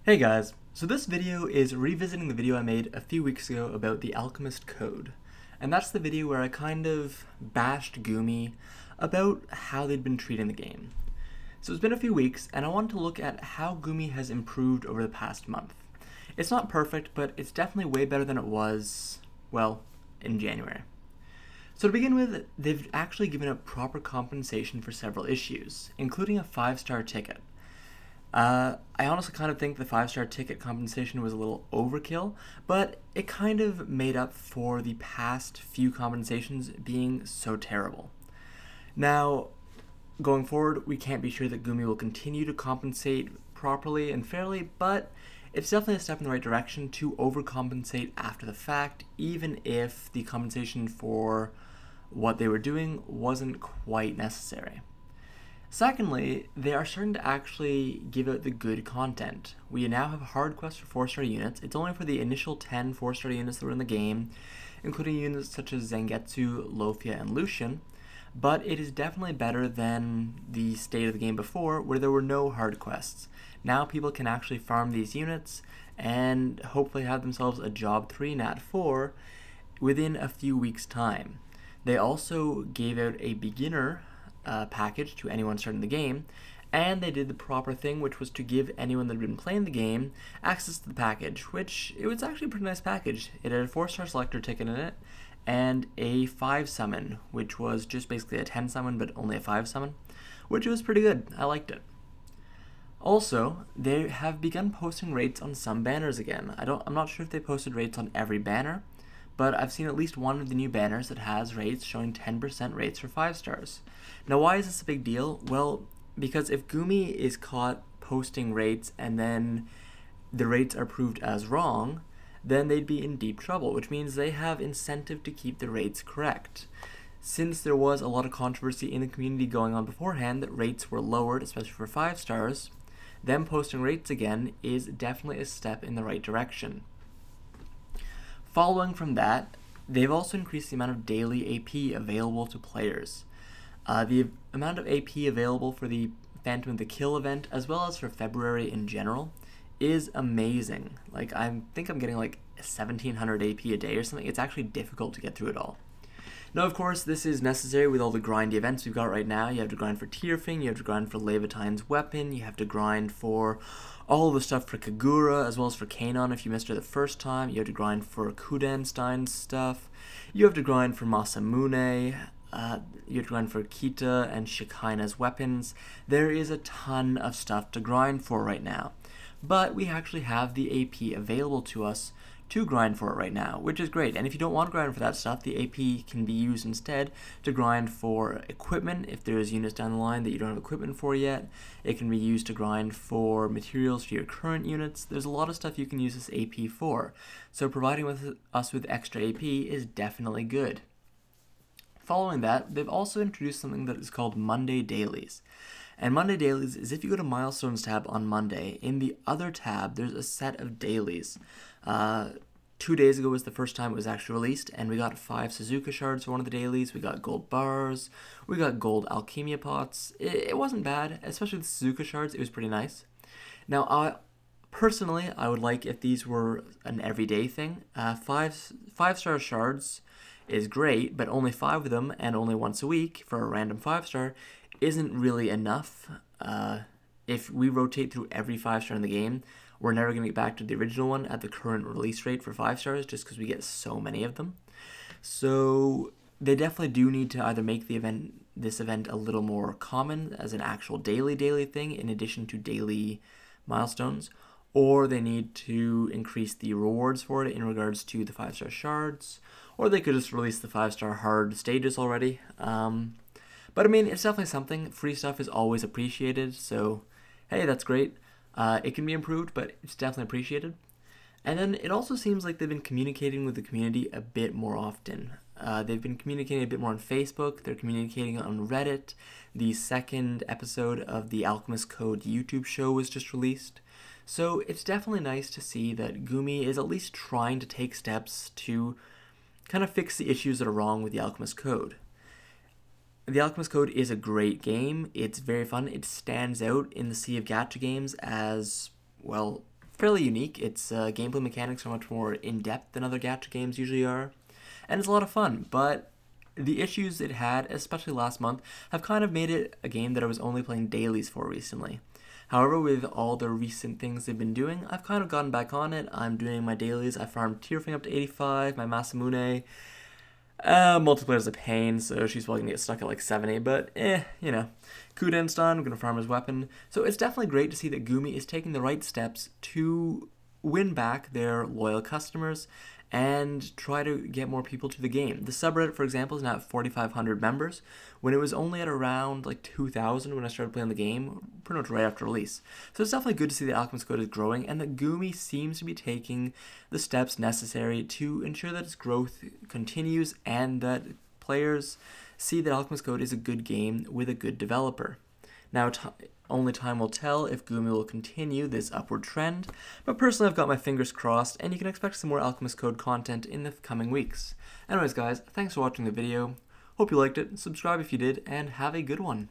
Hey guys, so this video is revisiting the video I made a few weeks ago about the Alchemist Code. And that's the video where I kind of bashed Gumi about how they'd been treating the game. So it's been a few weeks, and I wanted to look at how Gumi has improved over the past month. It's not perfect, but it's definitely way better than it was, well, in January. So to begin with, they've actually given up proper compensation for several issues, including a 5-star ticket. I honestly kind of think the 5-star ticket compensation was a little overkill, but it kind of made up for the past few compensations being so terrible. Now, going forward, we can't be sure that Gumi will continue to compensate properly and fairly, but it's definitely a step in the right direction to overcompensate after the fact, even if the compensation for what they were doing wasn't quite necessary. Secondly, they are starting to actually give out the good content. We now have hard quests for 4-star units. It's only for the initial 10 4-star units that were in the game, including units such as Zangetsu, Lofia, and Lucian, but it is definitely better than the state of the game before, where there were no hard quests. Now people can actually farm these units and hopefully have themselves a Job 3 Nat 4 within a few weeks' time. They also gave out a beginner package to anyone starting the game, and they did the proper thing, which was to give anyone that had been playing the game access to the package, which it was actually a pretty nice package. It had a 4-star selector ticket in it, and a 5 summon, which was just basically a 10 summon, but only a 5 summon, which was pretty good. I liked it. Also, they have begun posting rates on some banners again. I'm not sure if they posted rates on every banner, but I've seen at least one of the new banners that has rates showing 10% rates for 5 stars. Now, why is this a big deal? Well, because if Gumi is caught posting rates and then the rates are proved as wrong, then they'd be in deep trouble, which means they have incentive to keep the rates correct. Since there was a lot of controversy in the community going on beforehand that rates were lowered, especially for 5 stars, them posting rates again is definitely a step in the right direction. Following from that, they've also increased the amount of daily AP available to players. The amount of AP available for the Phantom of the Kill event, as well as for February in general, is amazing. Like, I think I'm getting like 1700 AP a day or something. It's actually difficult to get through it all. Now, of course, this is necessary with all the grindy events we've got right now. You have to grind for Tierfing, you have to grind for Levitine's weapon, you have to grind for all the stuff for Kagura, as well as for Kanon if you missed her the first time. You have to grind for Kudenstein's stuff. You have to grind for Masamune. You have to grind for Kita and Shikaina's weapons. There is a ton of stuff to grind for right now. But we actually have the AP available to us to grind for it right now, which is great. And if you don't want to grind for that stuff, the AP can be used instead to grind for equipment. If there's units down the line that you don't have equipment for yet, it can be used to grind for materials for your current units. There's a lot of stuff you can use this AP for. So providing us with extra AP is definitely good. Following that, they've also introduced something that is called Monday Dailies. And Monday Dailies is if you go to Milestones tab on Monday, in the other tab, there's a set of dailies. 2 days ago was the first time it was actually released, and we got 5 Suzuka shards for one of the dailies, we got gold bars, we got gold alchemia pots. It wasn't bad, especially the Suzuka shards, it was pretty nice. Now, personally, I would like if these were an everyday thing. 5-star shards is great, but only 5 of them, and only once a week for a random 5-star, isn't really enough. If we rotate through every 5-star in the game, we're never going to get back to the original one at the current release rate for 5 stars, just because we get so many of them. So they definitely do need to either make this event a little more common as an actual daily thing in addition to daily milestones, or they need to increase the rewards for it in regards to the 5-star shards, or they could just release the 5-star hard stages already. But I mean, it's definitely something. Free stuff is always appreciated, so hey, that's great. It can be improved, but it's definitely appreciated. And then it also seems like they've been communicating with the community a bit more often. They've been communicating a bit more on Facebook. They're communicating on Reddit. The second episode of the Alchemist Code YouTube show was just released. So it's definitely nice to see that Gumi is at least trying to take steps to kind of fix the issues that are wrong with the Alchemist Code. The Alchemist Code is a great game. It's very fun. It stands out in the sea of gacha games as, well, fairly unique. Its gameplay mechanics are much more in-depth than other gacha games usually are, and it's a lot of fun, but the issues it had, especially last month, have kind of made it a game that I was only playing dailies for recently. However, with all the recent things they've been doing, I've kind of gotten back on it. I'm doing my dailies. I farmed Tearfing up to 85, my Masamune. Multiplayer's a pain, so she's probably gonna get stuck at like 70, but you know. Kuden's done, I'm gonna farm his weapon. So it's definitely great to see that Gumi is taking the right steps to win back their loyal customers and try to get more people to the game. The subreddit, for example, is now at 4,500 members, when it was only at around like 2,000 when I started playing the game, pretty much right after release. So it's definitely good to see that Alchemist Code is growing, and that Gumi seems to be taking the steps necessary to ensure that its growth continues and that players see that Alchemist Code is a good game with a good developer. Now, only time will tell if Gumi will continue this upward trend, but personally I've got my fingers crossed, and you can expect some more Alchemist Code content in the coming weeks. Anyways guys, thanks for watching the video, hope you liked it, subscribe if you did, and have a good one.